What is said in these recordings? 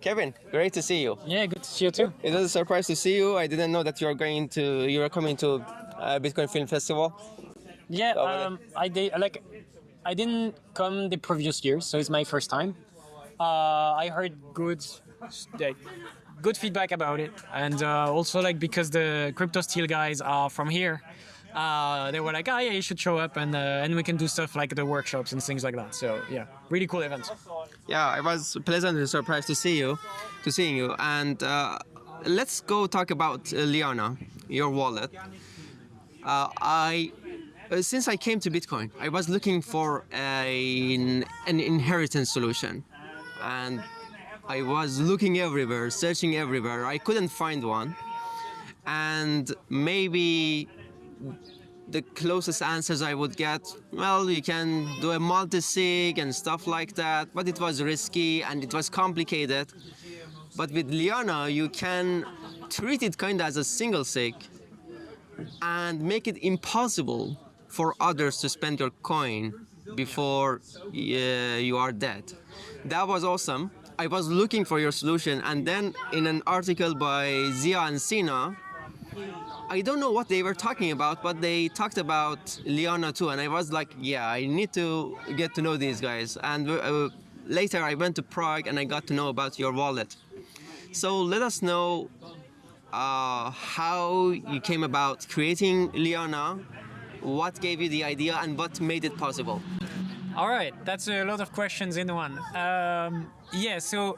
Kevin, great to see you. Yeah, good to see you too. It was a surprise to see you. I didn't know that you are coming to Bitcoin Film Festival. Yeah, So, I didn't come the previous year, so it's my first time. I heard like, good feedback about it, and also like because the Crypto Steel guys are from here, they were like, "Oh yeah, you should show up, and we can do stuff like the workshops and things like that." So yeah, really cool event. Yeah, I was pleasantly surprised to seeing you. And let's go talk about Liana, your wallet. I Since I came to Bitcoin, I was looking for an inheritance solution, and I was looking everywhere, searching everywhere. I couldn't find one, and maybe the closest answers I would get, well, you can do a multi-sig and stuff like that, but it was risky and it was complicated. But with Liana, you can treat it kind of as a single sig and make it impossible for others to spend your coin before you are dead. That was awesome. I was looking for your solution, and then in an article by Zia and Sina, I don't know what they were talking about, but they talked about Liana too, and I was like, yeah, I need to get to know these guys. And later I went to Prague and I got to know about your wallet. So let us know how you came about creating Liana, what gave you the idea, and what made it possible. All right, that's a lot of questions in one. So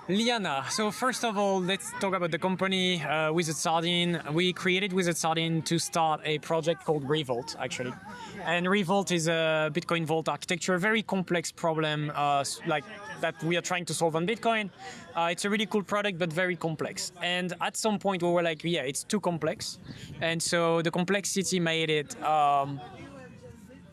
Liana. So first of all, let's talk about the company, WizardSardine. We created WizardSardine to start a project called Revault, actually. And Revault is a Bitcoin vault architecture, a very complex problem like that we are trying to solve on Bitcoin. It's a really cool product, but very complex. And at some point we were like, yeah, it's too complex. And so the complexity made it...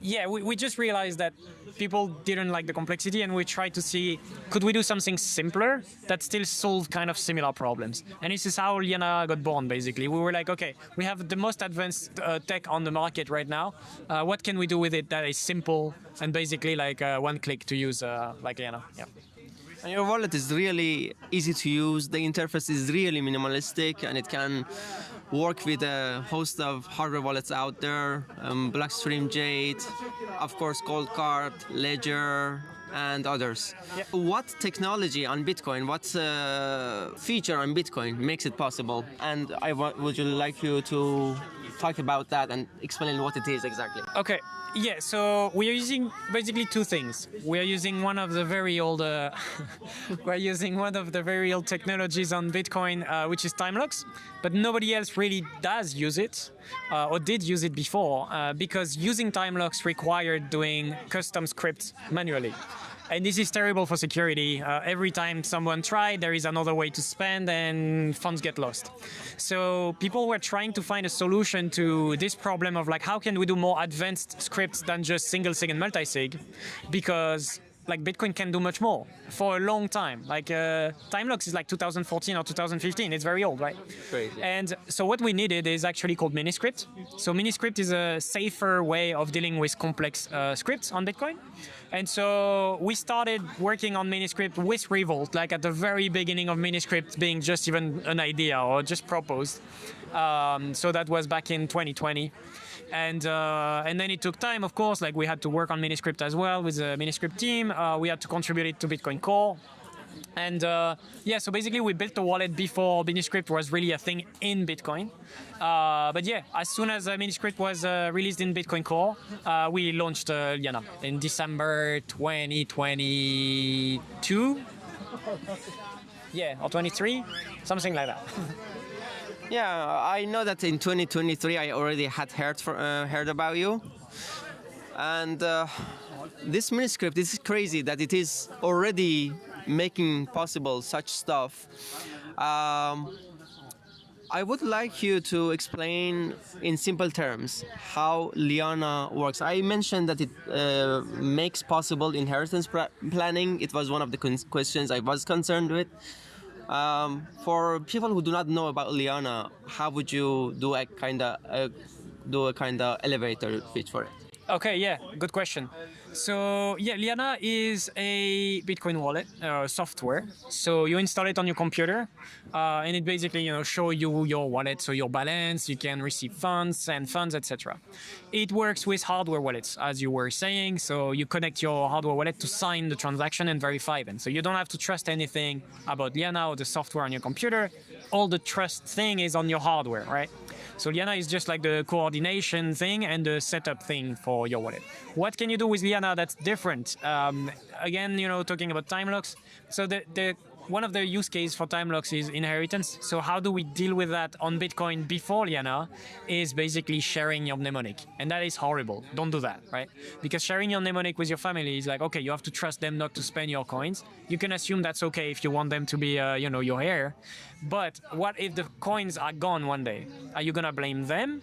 we just realized that people didn't like the complexity, and we tried to see, could we do something simpler that still solve kind of similar problems? And this is how Liana got born, basically. We were like, okay, we have the most advanced tech on the market right now. What can we do with it that is simple and basically like one click to use like Liana? Yeah. And your wallet is really easy to use. The interface is really minimalistic, and it can work with a host of hardware wallets out there, Blockstream Jade, of course Cold Card, Ledger, and others. Yeah. What technology on Bitcoin, what feature on Bitcoin makes it possible? And would you like you to talk about that and explain what it is exactly? Okay. Yeah, so we are using basically two things. We are using one of the very old, technologies on Bitcoin, which is time locks, but nobody else really does use it, or did use it before, because using time locks required doing custom scripts manually. And this is terrible for security. Every time someone tried, there is another way to spend and funds get lost. So people were trying to find a solution to this problem of like, how can we do more advanced scripts than just single sig and multi-sig? Because like Bitcoin can do much more for a long time. Like time locks is like 2014 or 2015. It's very old, right? Crazy. And so what we needed is actually called miniscript. So miniscript is a safer way of dealing with complex scripts on Bitcoin. And so we started working on miniscript with Revault, like at the very beginning of miniscript being just even an idea or just proposed. So that was back in 2020. And then it took time, of course, like we had to work on miniscript as well with the miniscript team. We had to contribute it to Bitcoin Core. And so basically we built the wallet before miniscript was really a thing in Bitcoin. But yeah, as soon as miniscript was released in Bitcoin Core, we launched Liana in December 2022. Yeah, or 23, something like that. Yeah, I know that in 2023 I already had heard about you. And this miniscript is crazy that it is already making possible such stuff. I would like you to explain in simple terms how Liana works. I mentioned that it makes possible inheritance planning. It was one of the questions I was concerned with. For people who do not know about Liana, how would you do a kind of elevator pitch for it? Okay, yeah, good question. So yeah, Liana is a Bitcoin wallet software. So you install it on your computer, and it basically show you your wallet, so your balance. You can receive funds, send funds, etc. It works with hardware wallets, as you were saying. So you connect your hardware wallet to sign the transaction and verify them. So you don't have to trust anything about Liana or the software on your computer. All the trust thing is on your hardware, right? So Liana is just like the coordination thing and the setup thing for your wallet. What can you do with Liana that's different? Again, talking about time locks. So the one of the use cases for time locks is inheritance. So how do we deal with that on Bitcoin before Liana is basically sharing your mnemonic. And that is horrible. Don't do that, right? Because sharing your mnemonic with your family is like, okay, you have to trust them not to spend your coins. You can assume that's okay if you want them to be, your heir. But what if the coins are gone one day? Are you gonna blame them?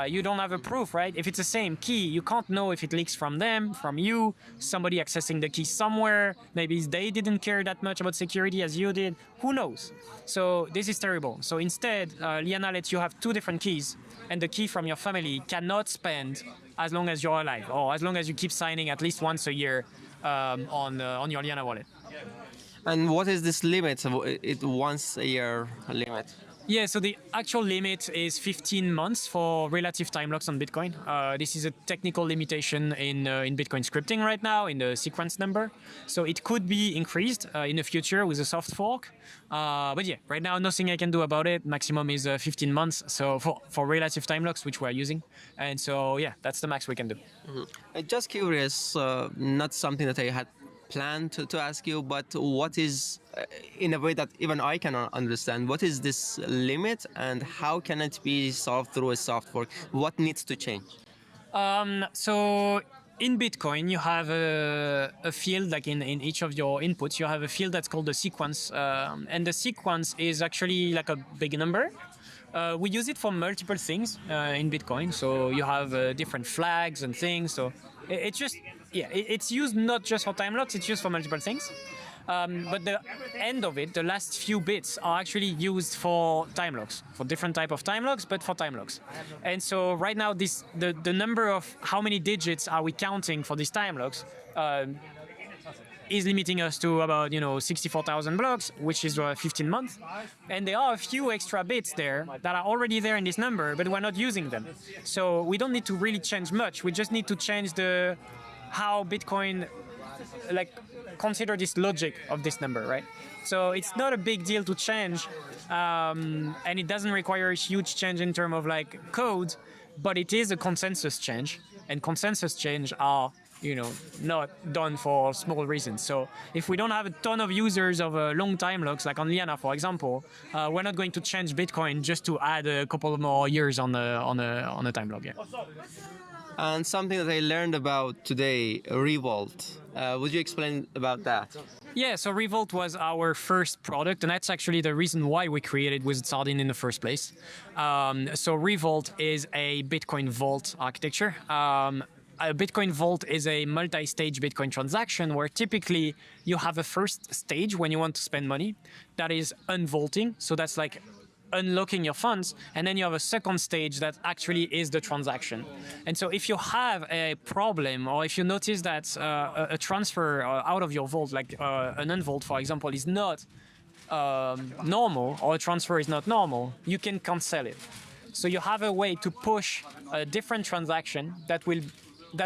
You don't have a proof, right? If it's the same key, you can't know if it leaks from them, from you, somebody accessing the key somewhere. Maybe they didn't care that much about security as you did. Who knows? So this is terrible. So instead, Liana lets you have two different keys, and the key from your family cannot spend as long as you're alive, or as long as you keep signing at least once a year on your Liana wallet. And what is this limit? It once a year limit. Yeah, so the actual limit is 15 months for relative time locks on Bitcoin. This is a technical limitation in Bitcoin scripting right now in the sequence number. So it could be increased in the future with a soft fork. But yeah, right now nothing I can do about it. Maximum is 15 months. So for relative time locks, which we're using. And so yeah, that's the max we can do. Just curious, not something that I had planned to ask you, but what is, in a way that even I cannot understand, what is this limit and how can it be solved through a soft fork? What needs to change? So in Bitcoin, you have a field, like in each of your inputs, you have a field that's called the sequence. And the sequence is actually like a big number. We use it for multiple things in Bitcoin. So you have different flags and things. So it's just, yeah, it's used not just for time locks, it's used for multiple things. But the end of it, the last few bits are actually used for time locks, for different type of time locks, but for time locks. And so right now, the number of how many digits are we counting for these time locks is limiting us to about 64,000 blocks, which is 15 months. And there are a few extra bits there that are already there in this number, but we're not using them. So we don't need to really change much. We just need to change how Bitcoin consider this logic of this number, right? So it's not a big deal to change, and it doesn't require a huge change in terms of code, but it is a consensus change, and consensus change are not done for small reasons. So if we don't have a ton of users of long time locks, like on Liana, for example, we're not going to change Bitcoin just to add a couple of more years on a time lock. Yeah. And something that I learned about today, Revault. Would you explain about that? Yeah, so Revault was our first product, and that's actually the reason why we created WizardSardine in the first place. So Revault is a Bitcoin vault architecture. A Bitcoin vault is a multi-stage Bitcoin transaction where typically you have a first stage when you want to spend money that is unvaulting. So that's like unlocking your funds, and then you have a second stage that actually is the transaction. And so if you have a problem, or if you notice that a transfer out of your vault, like an unvault, for example, is not normal, or a transfer is not normal, you can cancel it. So you have a way to push a different transaction that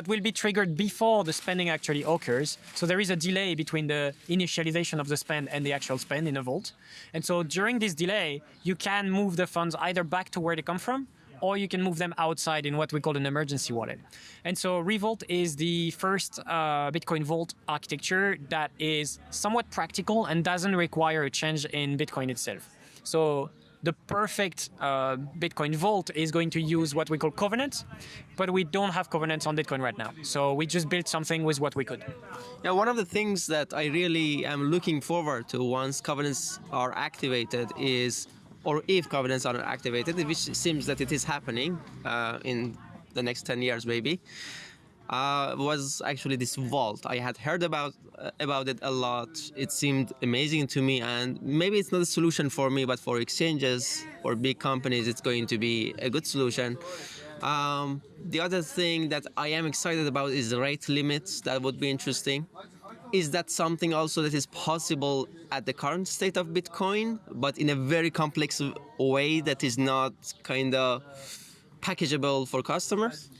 will be triggered before the spending actually occurs. So there is a delay between the initialization of the spend and the actual spend in a vault. And so during this delay, you can move the funds either back to where they come from, or you can move them outside in what we call an emergency wallet. And so Revault is the first Bitcoin vault architecture that is somewhat practical and doesn't require a change in Bitcoin itself. So the perfect Bitcoin vault is going to use what we call covenants, but we don't have covenants on Bitcoin right now. So we just built something with what we could. Yeah, one of the things that I really am looking forward to once covenants are activated is, or if covenants are activated, which seems that it is happening in the next 10 years maybe, was actually this vault. I had heard about it a lot. It seemed amazing to me, and maybe it's not a solution for me, but for exchanges or big companies, it's going to be a good solution. The other thing that I am excited about is the rate limits. That would be interesting. Is that something also that is possible at the current state of Bitcoin, but in a very complex way that is not kind of packageable for customers?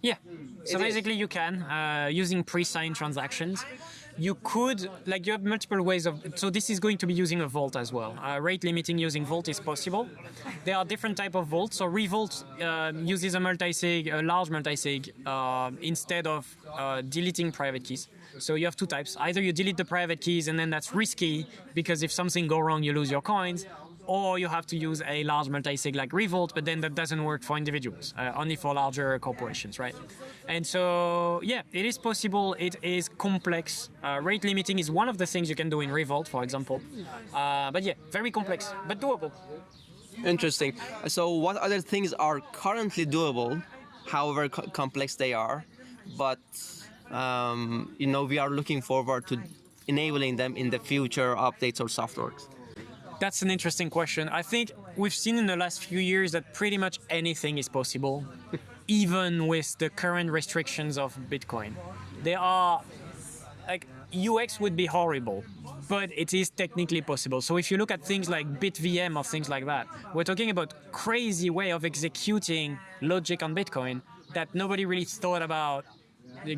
Yeah. So basically, you can using pre-signed transactions. You could you have multiple ways of. So this is going to be using a vault as well. Rate limiting using vault is possible. There are different type of vaults. So Revault uses a multi-sig, a large multi-sig, instead of deleting private keys. So you have two types. Either you delete the private keys and then that's risky because if something go wrong, you lose your coins. Or you have to use a large multi-sig like Revault, but then that doesn't work for individuals, only for larger corporations, right? And so, yeah, it is possible. It is complex. Rate limiting is one of the things you can do in Revault, for example. But yeah, very complex, but doable. Interesting. So what other things are currently doable, however complex they are, but we are looking forward to enabling them in the future updates or softwares? That's an interesting question. I think we've seen in the last few years that pretty much anything is possible, even with the current restrictions of Bitcoin. There are, UX would be horrible, but it is technically possible. So if you look at things like BitVM or things like that, we're talking about crazy way of executing logic on Bitcoin that nobody really thought about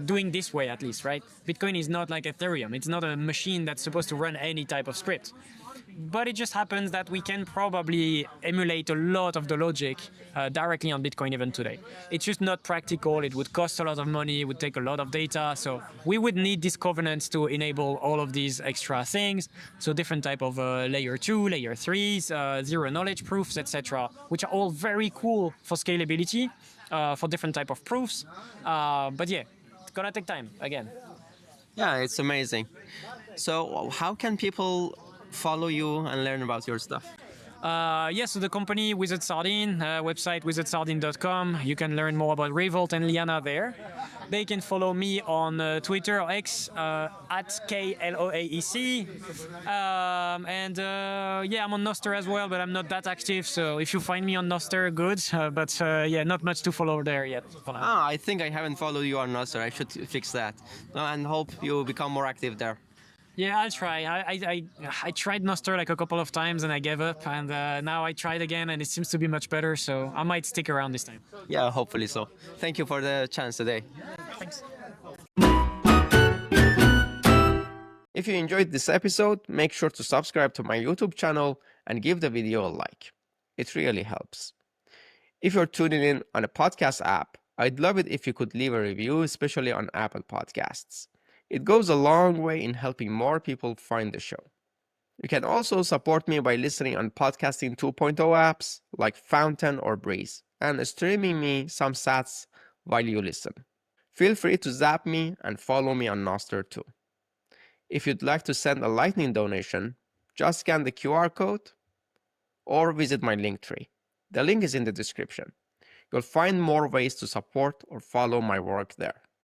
doing this way, at least, right? Bitcoin is not like Ethereum. It's not a machine that's supposed to run any type of script. But it just happens that we can probably emulate a lot of the logic directly on Bitcoin even today. It's just not practical. It would cost a lot of money. It would take a lot of data. So we would need these covenants to enable all of these extra things. So different type of layer 2, layer 3s, zero knowledge proofs, etc., which are all very cool for scalability, for different type of proofs. But yeah, it's gonna take time again. Yeah, it's amazing. So how can people follow you and learn about your stuff? So the company WizardSardine, website WizardSardine.com. You can learn more about Revault and Liana there. They can follow me on Twitter or X at KLOAEC. I'm on Noster as well, but I'm not that active. So if you find me on Noster, good. Not much to follow there yet. For now. I think I haven't followed you on Noster. I should fix that. And hope you become more active there. Yeah, I'll try. I tried Noster like a couple of times and I gave up, and now I tried again and it seems to be much better, so I might stick around this time. Yeah, hopefully so. Thank you for the chance today. Thanks. If you enjoyed this episode, make sure to subscribe to my YouTube channel and give the video a like. It really helps. If you're tuning in on a podcast app, I'd love it if you could leave a review, especially on Apple Podcasts. It goes a long way in helping more people find the show. You can also support me by listening on Podcasting 2.0 apps like Fountain or Breeze and streaming me some sats while you listen. Feel free to zap me and follow me on Noster too. If you'd like to send a Lightning donation, just scan the QR code or visit my Linktree. The link is in the description. You'll find more ways to support or follow my work there.